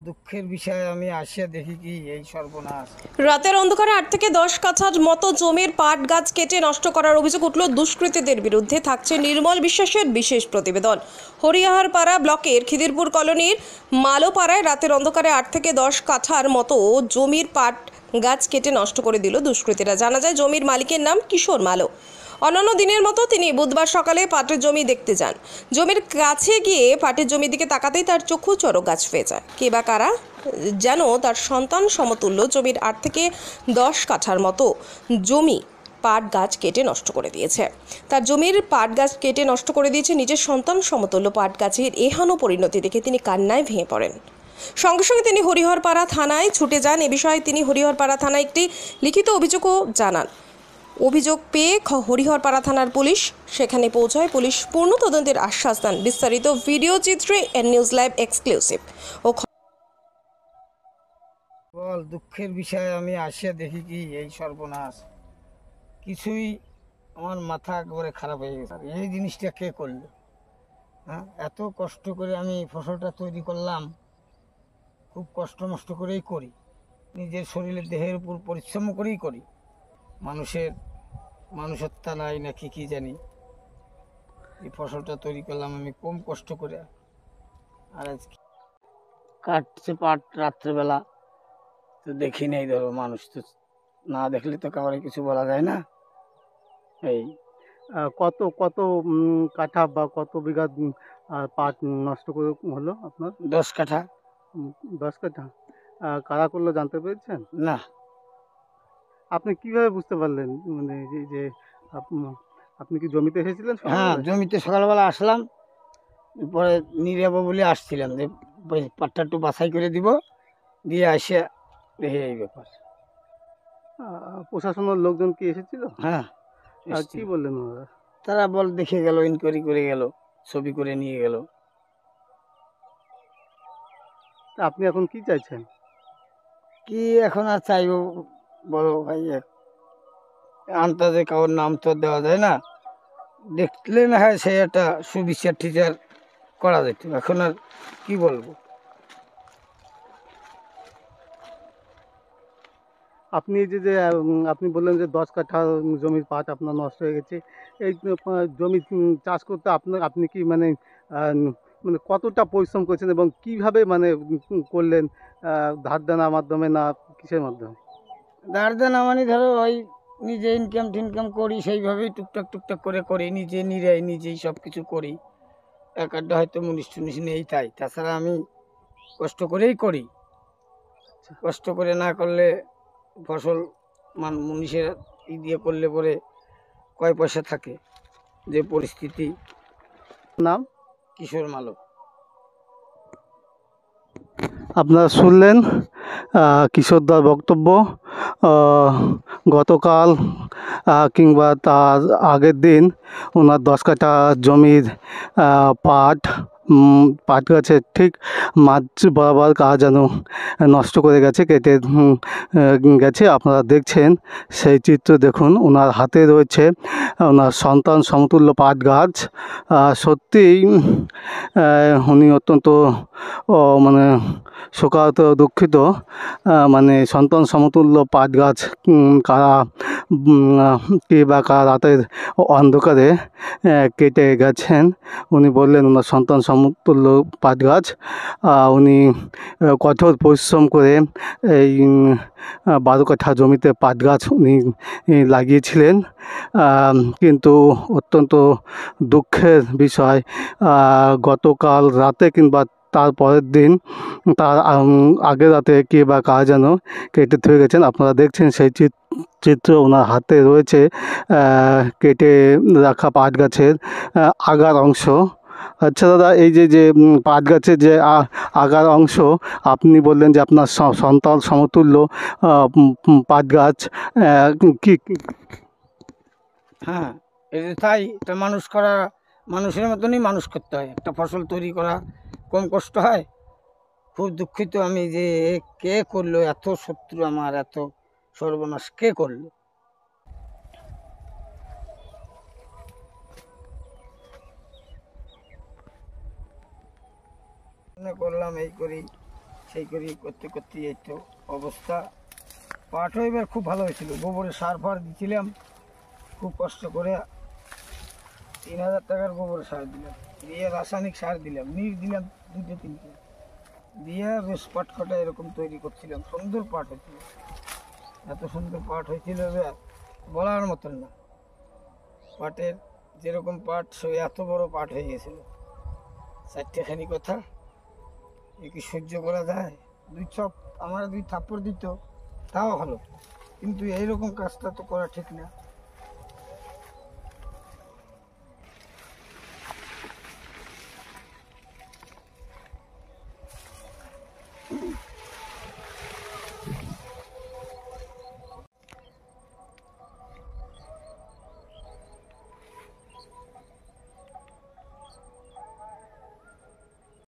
দুঃখের বিষয় আমি আসিয়া দেখি কি এই সর্বনাশ। রাতের অন্ধকারে 8 থেকে 10 কাঠার মতো জমির পাট গাছ কেটে নষ্ট করার অভিযোগ উঠল দুষ্কৃতীদের বিরুদ্ধে। থাকছে নির্মল বিশ্বাসের বিশেষ প্রতিবেদন। হরিহরপাড়া ব্লকের খিদিরপুর কলোনির মালোপাড়ায় রাতের অন্ধকারে 8 থেকে 10 কাঠার মতো জমির পাট গাছ কেটে নষ্ট করে দিল দুষ্কৃতীরা। জানা যায় জমির মালিকের নাম কিশোর মালো। অন্যান্য দিনের মতো তিনি বুধবার সকালে পাটের জমি দেখতে যান। জমির কাছে গিয়ে পাটের জমির দিকে তাকাতেই তার চক্ষু চড়ক গাছ হয়ে যায়। কে বা কারা যেন তার সন্তান সমতুল্য জমির 8 থেকে 10 কাঠার মতো জমি পাট গাছ কেটে নষ্ট করে দিয়েছে। তার জমির পাট গাছ কেটে নষ্ট করে দিয়েছে নিজের সন্তান সমতুল্য পাট গাছের এহেন পরিণতি দেখে তিনি কান্নায় ভেঙে পড়েন। সঙ্গে সঙ্গে তিনি হরিহরপাড়া থানায় ছুটে যান। এ বিষয়ে তিনি হরিহরপাড়া থানায় একটি লিখিত অভিযোগও জানান। অভিযোগ পেয়ে হরিহরপাড়া থানার পুলিশ সেখানে পৌঁছায়। পুলিশ পূর্ণ তদন্তের আশ্বাস দেন। বিস্তারিত ভিডিও চিত্রে নিউজ লাইভ এক্সক্লুসিভ। বল, দুঃখের বিষয় আমি আসিয়া দেখি কি এই সর্বনাশ। কিছুই আমার মাথা একবারে খারাপ হয়ে গেছে। এই জিনিসটা কে করলো? হ্যাঁ, এত কষ্ট করে আমি ফসলটা তৈরি করলাম, খুব কষ্ট মষ্ট করেই করি, নিজের শরীরের দেহের উপর পরিশ্রম করেই করি। মানুষত্বা নাই নাকি কি জানি, এই ফসলটা তৈরি করলাম আমি কম কষ্ট করে। আর আজকে কাটছে পাট রাত্রেবেলা, তো দেখি নেই, ধরো মানুষ তো না দেখলে তো কাউরে কিছু বলা যায় না। এই কত কত কাঠা বা কত বিঘা পাট নষ্ট করে হলো আপনার? 10 কাঠা। 10 কাঠা। কারা করলো জানতে পেরেছেন? না, আপনি কিভাবে বুঝতে পারলেন, মানে যে আপনি কি জমিতে এসেছিলেন হ্যাঁ, সকালবেলায়? জমিতে সকালবেলা আসলাম, পরে নিয়ে যাবো বলে আসছিলাম যে পাটটা একটু বাছাই করে দিব, দিয়ে আসে দেখে এই ব্যাপার। প্রশাসনের লোকজন কি এসেছিল? হ্যাঁ, কি এসছিল। বললেন ওনারা? তারা বল দেখে গেল, ইনকোয়ারি করে গেল, ছবি করে নিয়ে গেল। তা আপনি এখন কি চাইছেন? কি এখন আর চাইবো বলো ভাই, আন্তাজে কারোর নাম তো দেওয়া যায় না, দেখলে না হয় সে একটা সুবিচার টিচার করা যেত। এখন আর কি বলবো। আপনি এই যে আপনি বললেন যে 10 কাঠা জমির পাট আপনার নষ্ট হয়ে গেছে। এই জমি চাষ করতে আপনি কি মানে মানে কতটা পরিশ্রম করেছেন এবং কিভাবে মানে করলেন? ধার দেনার মাধ্যমে না কিসের মাধ্যমে? ধার দেনা মানে ধরো ওই নিজে ইনকাম টিনকাম করি, সেইভাবেই টুকটাক টুকটাক করে করি, নিজে নিরাই নিজেই সব কিছু করি। এক আধটা হয়তো মুনিশ টুনিশ নেই, তাই তাছাড়া আমি কষ্ট করেই করি। কষ্ট করে না করলে ফসল মুনিশের দিয়ে করলে পরে কয় পয়সা থাকে, যে পরিস্থিতি। নাম? কিশোর মালো। আপনারা শুনলেন কিশোরদার বক্তব্য। গতকাল কিংবা তার আগের দিন ওনার 10 কাঠা জমির পাট গাছের ঠিক মাঝ বরাবর কারা যেন নষ্ট করে গেছে, কেটে গেছে। আপনারা দেখছেন সেই চিত্র, দেখুন ওনার হাতে রয়েছে ওনার সন্তান সমতুল্য পাট গাছ। সত্যিই উনি অত্যন্ত মানে শোকাহত, দুঃখিত। মানে সন্তান সমতুল্য পাট গাছ কারা কে বা কারা রাতের অন্ধকারে কেটে গেছেন। উনি বললেন ওনার সন্তান সমতুল্য পাট গাছ উনি কঠোর পরিশ্রম করে এই 12 কাঠা জমিতে পাট গাছ উনি লাগিয়েছিলেন। কিন্তু অত্যন্ত দুঃখের বিষয়, গতকাল রাতে কিংবা তার পরের দিন, তার আগের রাতে কে বা কারা যেন কেটে থুয়ে গেছেন। আপনারা দেখছেন সেই চিত্র, ওনার হাতে রয়েছে কেটে রাখা পাট গাছের আগার অংশ। আচ্ছা দাদা, এই যে পাট গাছের যে আগার অংশ, আপনি বললেন যে আপনার সন্তান সমতুল্য পাট গাছ, কি? হ্যাঁ, এটা তাই। এটা মানুষ করা, মানুষের মতনই মানুষ করতে হয়। একটা ফসল তৈরি করা কম কষ্ট হয়? খুব দুঃখিত আমি যে কে করলো, এত শত্রু আমার, এত সর্বনাশ কে করলো। করলাম এই করি, সেই করে করতে করতে এই তো অবস্থা। পাটও এবার খুব ভালো হয়েছিল, গোবরে সার ফার দিয়েছিলাম খুব কষ্ট করে, 3000 টাকার গোবর সার দিলাম, দিয়ে রাসায়নিক সার দিলাম, নির দিলাম 2-3টে দিয়ে বেশ পাট কটা এরকম তৈরি করছিলাম। সুন্দর পাট হয়েছিল, এত সুন্দর পাট হয়েছিল যে বলার মতন না। পাটের যেরকম পাট সে এত বড় পাট হয়ে গেছিল। 4টেখানি কথা এ কি সহ্য করা যায়? 2 চপ আমার 2 থাপ্পড় দিত তাও ভালো, কিন্তু এইরকম কাজটা তো করা ঠিক না।